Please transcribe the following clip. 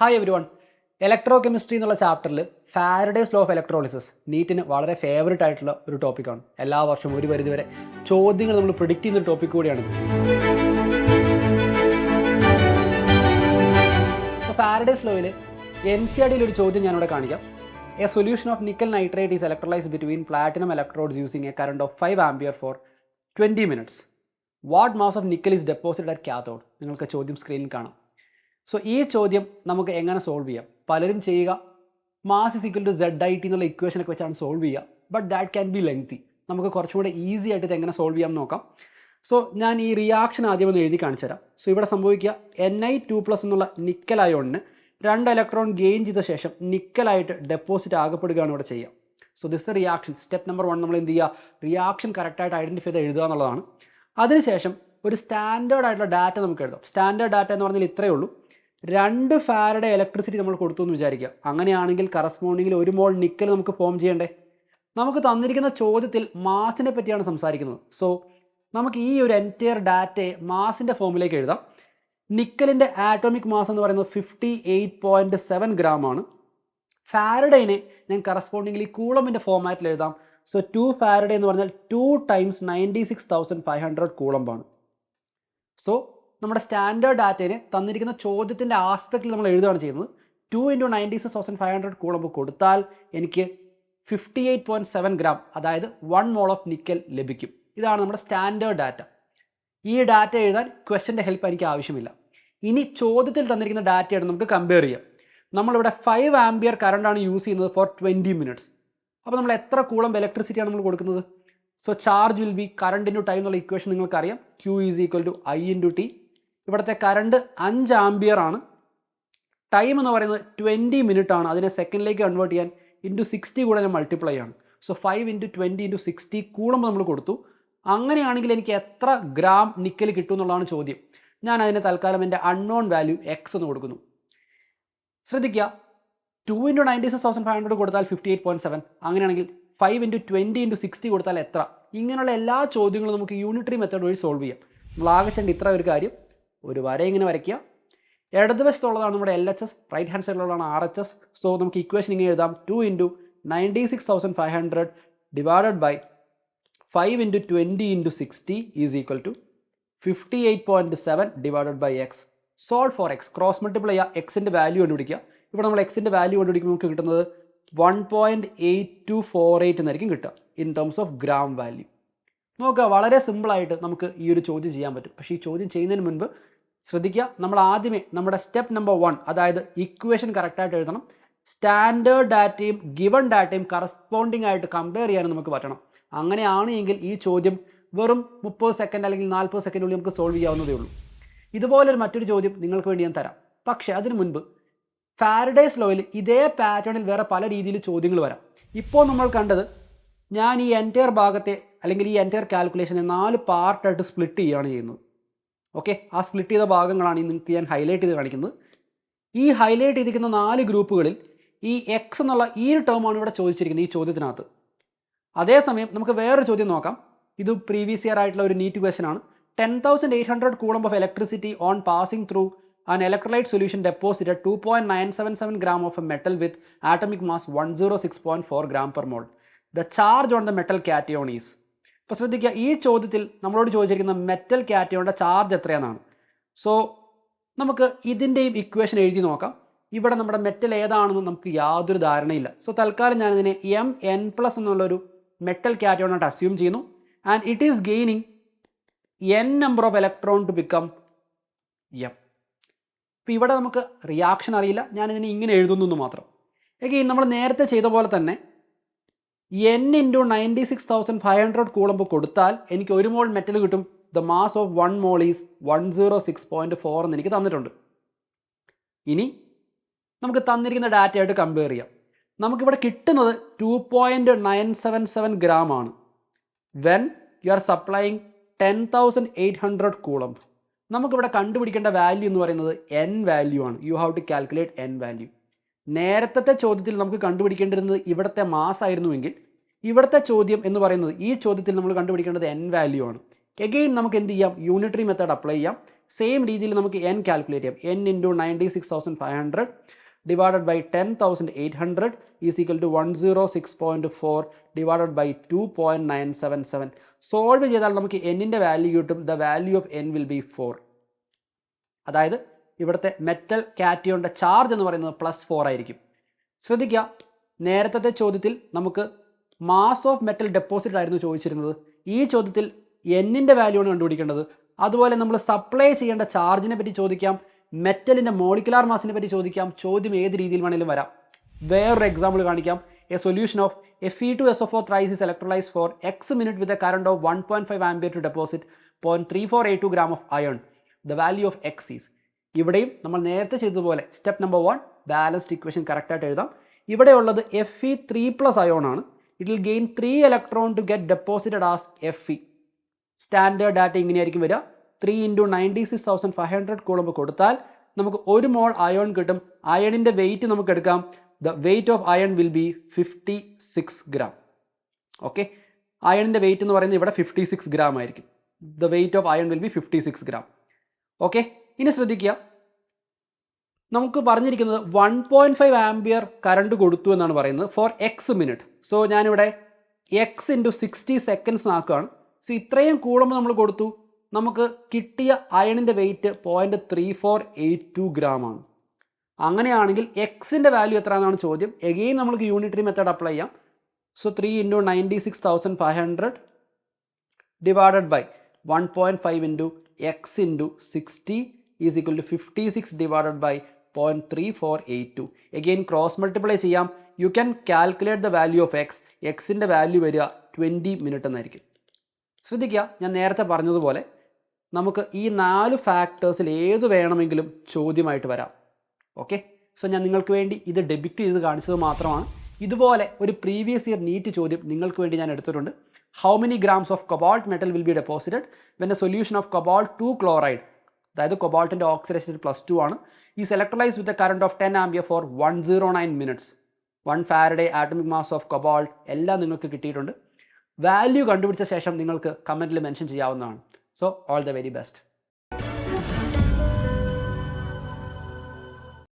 Hi every one. Electro chemistry എന്നുള്ള ചാപ്റ്ററിൽ Faraday's law of electrolysis നീറ്റിന് വളരെ ഫേവറേറ്റ് ആയിട്ടുള്ള ഒരു ടോപ്പിക്കാണ്. എല്ലാ വർഷവും ഒരു പരിധിവരെ ചോദ്യങ്ങൾ നമ്മൾ പ്രിഡിക്റ്റ് ചെയ്യുന്ന ഒരു ടോപ്പിക് കൂടിയാണ്. ഫാരഡേസ് ലോയിൽ NCERT ഒരു ചോദ്യം ഞാനിവിടെ കാണിക്കാം. A solution of nickel nitrate is electrolysed between platinum electrodes using a current of 5 ampere for 20 minutes. What mass of nickel is deposited at cathode? നിങ്ങൾക്ക് ചോദ്യം സ്ക്രീനിൽ കാണാം. സോ ഈ ചോദ്യം നമുക്ക് എങ്ങനെ സോൾവ് ചെയ്യാം? പലരും ചെയ്യുക mass is equal to ZIT എന്നുള്ള ഇക്വേഷനൊക്കെ വെച്ചാണ് സോൾവ് ചെയ്യുക. But that can be lengthy. നമുക്ക് കുറച്ചുകൂടെ ഈസി ആയിട്ട് ഇത് എങ്ങനെ സോൾവ് ചെയ്യാം നോക്കാം. സോ ഞാൻ ഈ റിയാക്ഷൻ ആദ്യം ഒന്ന് എഴുതി കാണിച്ചു തരാം. സോ ഇവിടെ സംഭവിക്കുക Ni2+ എന്നുള്ള നിക്കൽ അയോണിന് 2 ഇലക്ട്രോൺ ഗെയിൻ ചെയ്ത ശേഷം നിക്കലായിട്ട് ഡെപ്പോസിറ്റ് ആകപ്പെടുകയാണ് ഇവിടെ ചെയ്യുക. So this reaction step number 1 നമ്മൾ എന്ത് ചെയ്യുക? റിയാക്ഷൻ കറക്റ്റായിട്ട് ഐഡൻറ്റിഫൈ ചെയ്ത് എഴുതുക എന്നുള്ളതാണ്. അതിനുശേഷം ഒരു സ്റ്റാൻഡേർഡ് ആയിട്ടുള്ള ഡാറ്റ നമുക്ക് എഴുതാം. സ്റ്റാൻഡേർഡ് ഡാറ്റ എന്ന് പറഞ്ഞാൽ ഇത്രയേ ഉള്ളൂ. 2 ഫാരഡേ ഇലക്ട്രിസിറ്റി നമ്മൾ കൊടുത്തു എന്ന് വിചാരിക്കുക. അങ്ങനെയാണെങ്കിൽ കറസ്പോണ്ടിങ്ങിൽ 1 മോൾ നിക്കൽ നമുക്ക് ഫോം ചെയ്യണ്ടേ? നമുക്ക് തന്നിരിക്കുന്ന ചോദ്യത്തിൽ മാസിനെ പറ്റിയാണ് സംസാരിക്കുന്നത്. സോ നമുക്ക് ഈ ഒരു എൻറ്റയർ ഡാറ്റയെ മാസിൻ്റെ ഫോമിലേക്ക് എഴുതാം. നിക്കലിൻ്റെ ആറ്റോമിക് മാസ് എന്ന് പറയുന്നത് 58.7 gram ആണ്. ഫാരഡേനെ ഞാൻ കറസ്പോണ്ടിങ്ങിലി കൂളമിൻ്റെ ഫോമാറ്റിൽ എഴുതാം. സോ 2 ഫാരഡേ എന്ന് പറഞ്ഞാൽ 2 × 96,500 കൂളമ്പാണ്. സോ നമ്മുടെ സ്റ്റാൻഡേർഡ് ഡാറ്റയെ തന്നിരിക്കുന്ന ചോദ്യത്തിൻ്റെ ആസ്പെക്റ്റിൽ നമ്മൾ എഴുതുകയാണ് ചെയ്യുന്നത്. 2 × 96,500 കൂളമ്പ് കൊടുത്താൽ എനിക്ക് 58.7 gram, അതായത് 1 mol ഓഫ് നിക്കൽ ലഭിക്കും. ഇതാണ് നമ്മുടെ സ്റ്റാൻഡേർഡ് ഡാറ്റ. ഈ ഡാറ്റ എഴുതാൻ ക്വസ്റ്റൻ്റെ ഹെൽപ്പ് എനിക്ക് ആവശ്യമില്ല. ഇനി ചോദ്യത്തിൽ തന്നിരിക്കുന്ന ഡാറ്റയായിട്ട് നമുക്ക് കമ്പയർ ചെയ്യാം. നമ്മളിവിടെ 5 ആംപിയർ കറണ്ടാണ് യൂസ് ചെയ്യുന്നത് ഫോർ 20 minutes. അപ്പോൾ നമ്മൾ എത്ര കൂളമ്പ് ഇലക്ട്രിസിറ്റിയാണ് നമ്മൾ കൊടുക്കുന്നത്? So charge will be current into time എന്നുള്ള ഇക്വേഷൻ നിങ്ങൾക്കറിയാം. Q is equal to I × T. ഇവിടുത്തെ കറണ്ട് 5 ആംപിയർ ആണ്. ടൈം എന്ന് പറയുന്നത് 20 minute ആണ്. അതിനെ സെക്കൻഡിലേക്ക് കൺവേർട്ട് ചെയ്യാൻ ഇൻറ്റു 60 കൂടെ ഞാൻ മൾട്ടിപ്ലൈ ആണ്. സോ 5 × 20 × 60 കൂളമ്പ് നമ്മൾ കൊടുത്തു. അങ്ങനെയാണെങ്കിൽ എനിക്ക് എത്ര ഗ്രാം നിക്കൽ കിട്ടും എന്നുള്ളതാണ് ചോദ്യം. ഞാൻ അതിന് തൽക്കാലം എൻ്റെ അൺനോൺ വാല്യൂ X എന്ന് കൊടുക്കുന്നു. ശ്രദ്ധിക്കുക, 2 × 96,500 കൊടുത്താൽ 58.7. അങ്ങനെയാണെങ്കിൽ 5 × 20 × 60 കൊടുത്താൽ എത്ര? ഇങ്ങനെയുള്ള എല്ലാ ചോദ്യങ്ങളും നമുക്ക് യൂണിറ്ററി മെത്തേഡ് വഴി സോൾവ് ചെയ്യാം. നമ്മൾ ആകെ ചെയ്യേണ്ട ഇത്ര ഒരു കാര്യം, ഒരു വര ഇങ്ങനെ വരയ്ക്കുക. ഇടതുവശത്തുള്ളതാണ് നമ്മുടെ LHS, റൈറ്റ് ഹാൻഡ് സൈഡിലുള്ളതാണ് RHS. സോ നമുക്ക് ഇക്വേഷൻ ഇങ്ങനെ എഴുതാം. 2 × 96,500 divided by 5 × 20 × 60 is equal to 58.7 divided by X. Solve for X. Cross multiply ചെയ്യുക, എക്സിൻ്റെ വാല്യൂ കണ്ടുപിടിക്കുക. ഇവിടെ നമ്മൾ എക്സിൻ്റെ വാല്യൂ കണ്ടുപിടിക്കുമ്പോൾ നമുക്ക് കിട്ടുന്നത് 1.8248 എന്നായിരിക്കും കിട്ടുക in terms of gram value. നോക്കുക, വളരെ സിമ്പിളായിട്ട് നമുക്ക് ഈ ഒരു ചോദ്യം ചെയ്യാൻ പറ്റും. പക്ഷേ ഈ ചോദ്യം ചെയ്യുന്നതിന് മുൻപ് ശ്രദ്ധിക്കുക, നമ്മൾ ആദ്യമേ നമ്മുടെ സ്റ്റെപ്പ് നമ്പർ 1, അതായത് ഇക്വേഷൻ കറക്റ്റായിട്ട് എഴുതണം. സ്റ്റാൻഡേർഡ് ഡാറ്റയും ഗിവൺ ഡാറ്റയും കറസ്പോണ്ടിങ് ആയിട്ട് കമ്പയർ ചെയ്യാനും നമുക്ക് പറ്റണം. അങ്ങനെയാണ് എങ്കിൽ ഈ ചോദ്യം വെറും 30 സെക്കൻഡ് അല്ലെങ്കിൽ 40 സെക്കൻഡിനുള്ളിൽ നമുക്ക് സോൾവ് ചെയ്യാവുന്നതേ ഉള്ളൂ. ഇതുപോലൊരു മറ്റൊരു ചോദ്യം നിങ്ങൾക്ക് വേണ്ടി ഞാൻ തരാം. പക്ഷേ അതിനു മുൻപ് ഫാരഡേസ് ലോയിൽ ഇതേ പാറ്റേണിൽ വേറെ പല രീതിയിൽ ചോദ്യങ്ങൾ വരാം. ഇപ്പോൾ നമ്മൾ കണ്ടത് ഞാൻ ഈ എൻറ്റയർ ഭാഗത്തെ അല്ലെങ്കിൽ ഈ എൻറ്റയർ കാൽക്കുലേഷനെ 4 പാർട്ടായിട്ട് സ്പ്ലിറ്റ് ചെയ്യുകയാണ് ചെയ്യുന്നത്. ഓക്കെ, ആ സ്പ്ലിറ്റ് ചെയ്ത ഭാഗങ്ങളാണ് നിങ്ങൾക്ക് ഞാൻ ഹൈലൈറ്റ് ചെയ്ത് കാണിക്കുന്നത്. ഈ ഹൈലൈറ്റ് ചെയ്തിരിക്കുന്ന 4 ഗ്രൂപ്പുകളിൽ ഈ X എന്നുള്ള ഈ ഒരു ടേമാണ് ഇവിടെ ചോദിച്ചിരിക്കുന്നത് ഈ ചോദ്യത്തിനകത്ത്. അതേസമയം നമുക്ക് വേറൊരു ചോദ്യം നോക്കാം. ഇത് പ്രീവിയസ് ഇയർ ആയിട്ടുള്ള ഒരു നീറ്റ് ക്വസ്റ്റൻ ആണ്. 10,800 coulomb of electricity on passing through an electrolyte solution deposited 2.977 gram of a metal with atomic mass 106.4 gram per mole. The charge on the metal cation is. ഇപ്പോൾ ശ്രദ്ധിക്കുക, ഈ ചോദ്യത്തിൽ നമ്മളോട് ചോദിച്ചിരിക്കുന്ന metal കാറ്റയോണിൻ്റെ charge എത്രയാണെന്നാണ്. So നമുക്ക് ഇതിൻ്റെയും equation എഴുതി നോക്കാം. ഇവിടെ നമ്മുടെ മെറ്റൽ ഏതാണെന്ന് നമുക്ക് യാതൊരു ധാരണയില്ല. സോ തൽക്കാലം ഞാനിതിനെ Mn+ എന്നുള്ളൊരു മെറ്റൽ കാറ്റയോണായിട്ട് അസ്യൂം ചെയ്യുന്നു. And it is gaining n number of electron to become M. ഇപ്പോൾ ഇവിടെ നമുക്ക് റിയാക്ഷൻ അറിയില്ല, ഞാനിതിനെ ഇങ്ങനെ എഴുതുന്നു മാത്രം. എഗെയിൻ നമ്മൾ നേരത്തെ ചെയ്ത പോലെ തന്നെ n × 96,500 കൂളമ്പ് കൊടുത്താൽ എനിക്ക് 1 മോൾ മെറ്റൽ കിട്ടും. The mass of 1 mole is 106.4 എന്ന് എനിക്ക് തന്നിട്ടുണ്ട്. ഇനി നമുക്ക് തന്നിരിക്കുന്ന ഡാറ്റയായിട്ട് കമ്പയർ ചെയ്യാം. നമുക്കിവിടെ കിട്ടുന്നത് 2.977 gram ആണ്. When you are supplying 10,800 coulomb. നമുക്കിവിടെ കണ്ടുപിടിക്കേണ്ട വാല്യൂ എന്ന് പറയുന്നത് n വാല്യൂ ആണ്. You have to calculate n value. നേരത്തെ ചോദ്യത്തിൽ നമുക്ക് കണ്ടുപിടിക്കേണ്ടിരുന്നത് ഇവിടുത്തെ മാസ് ആയിരുന്നുവെങ്കിൽ ഇവിടുത്തെ ചോദ്യം എന്ന് പറയുന്നത് ഈ ചോദ്യത്തിൽ നമ്മൾ കണ്ടുപിടിക്കേണ്ടത് n വാല്യൂ ആണ്. എഗെയിൻ നമുക്ക് എന്ത് ചെയ്യാം? യൂണിറ്ററി മെത്തേഡ് അപ്ലൈ ചെയ്യാം. സെയിം രീതിയിൽ നമുക്ക് n കാൽക്കുലേറ്റ് ചെയ്യാം. n into 96,500 divided by 10,800 is equal to 106.4 divided by 2.977. Solve ചെയ്താൽ നമുക്ക് എന്നിൻ്റെ വാല്യൂ കിട്ടും. The value of n will be 4. അതായത് ഇവിടുത്തെ മെറ്റൽ കാറ്റിയോണിൻ്റെ ചാർജ് എന്ന് പറയുന്നത് +4 ആയിരിക്കും. ശ്രദ്ധിക്കുക, നേരത്തെ ചോദ്യത്തിൽ നമുക്ക് മാസ് ഓഫ് മെറ്റൽ ഡെപ്പോസിറ്റ് ആയിരുന്നു ചോദിച്ചിരുന്നത്. ഈ ചോദ്യത്തിൽ എന്നിൻ്റെ വാല്യൂ ആണ് കണ്ടുപിടിക്കേണ്ടത്. അതുപോലെ നമ്മൾ സപ്ലൈ ചെയ്യേണ്ട ചാർജിനെ പറ്റി ചോദിക്കാം, മെറ്റലിൻ്റെ മോളിക്കുലാർ മാസിനെ പറ്റി ചോദിക്കാം. ചോദ്യം ഏത് രീതിയിൽ വേണമെങ്കിലും വരാം. വേറൊരു എക്സാമ്പിൾ കാണിക്കാം. A solution of Fe2SO4 thrice is electrolyzed for x minute with a current of 1.5 ampere to deposit 0.3482 gram of iron. The value of x is. ഇവിടെയും നമ്മൾ നേരത്തെ ചെയ്തതുപോലെ സ്റ്റെപ്പ് നമ്പർ 1 ബാലൻസ്ഡ് ഇക്വേഷൻ കറക്റ്റായിട്ട് എഴുതാം. ഇവിടെ ഉള്ളത് Fe3+ അയോൺ ആണ്. It will gain 3 electron to get deposited as Fe. Standard data ഇങ്ങനെയായിരിക്കും വരിക. 3 ഇൻറ്റു 96,500 കൂളുമ്പ് കൊടുത്താൽ നമുക്ക് 1 മോൾ അയോൺ കിട്ടും. അയണിൻ്റെ വെയിറ്റ് നമുക്ക് എടുക്കാം. The weight of iron will be 56 gram. Okay, അയണിൻ്റെ വെയിറ്റ് എന്ന് പറയുന്നത് ഇവിടെ 56 gram ആയിരിക്കും. The weight of iron will be 56 gram. Okay, ഇനി ശ്രദ്ധിക്കുക, നമുക്ക് പറഞ്ഞിരിക്കുന്നത് 1.5 ആംപിയർ കറണ്ട് കൊടുത്തു എന്നാണ് പറയുന്നത് ഫോർ എക്സ് മിനിറ്റ്. സോ ഞാനിവിടെ എക്സ് ഇൻറ്റു 60 സെക്കൻഡ്സ് ആക്കുകയാണ്. സോ ഇത്രയും കൂടുമ്പോൾ നമ്മൾ കൊടുത്തു, നമുക്ക് കിട്ടിയ അയണിൻ്റെ വെയിറ്റ് 0.3482 gram ആണ്. അങ്ങനെയാണെങ്കിൽ എക്സിൻ്റെ വാല്യൂ എത്രയാണെന്നാണ് ചോദ്യം. എഗെയിൻ നമുക്ക് യൂണിറ്ററി മെത്തേഡ് അപ്ലൈ ചെയ്യാം. So 3 into 96,500 divided by 1.5 into x into 60 is equal to 56 divided by 0.3482. Again cross multiply ചെയ്യാം. You can calculate the value of x. എക്സിൻ്റെ വാല്യൂ വരിക 20 മിനിറ്റ് എന്നായിരിക്കും. ശ്രദ്ധിക്കുക, ഞാൻ നേരത്തെ പറഞ്ഞതുപോലെ നമുക്ക് ഈ 4 ഫാക്ടേഴ്സിൽ ഏത് വേണമെങ്കിലും ചോദ്യമായിട്ട് വരാം. ഓക്കെ, സോ ഞാൻ നിങ്ങൾക്ക് വേണ്ടി ഇത് ഡെബിറ്റ് ചെയ്ത് കാണിച്ചത് മാത്രമാണ്. ഇതുപോലെ ഒരു പ്രീവിയസ് ഇയർ നീറ്റ് ചോദ്യം നിങ്ങൾക്ക് വേണ്ടി ഞാൻ എടുത്തിട്ടുണ്ട്. How many grams of cobalt metal will be deposited when a solution of cobalt 2 chloride, അതായത് കൊബാൾട്ടിൻ്റെ ഓക്സിഡേഷൻ +2 ആണ്, is electrolyse with a current of 10 ampere for 109 minutes. 1 Faraday atomic mass of cobalt എല്ലാം നിങ്ങൾക്ക് കിട്ടിയിട്ടുണ്ട്. വാല്യൂ കണ്ടുപിടിച്ച ശേഷം നിങ്ങൾക്ക് കമൻറ്റിൽ മെൻഷൻ ചെയ്യാവുന്നതാണ്. So all the very best.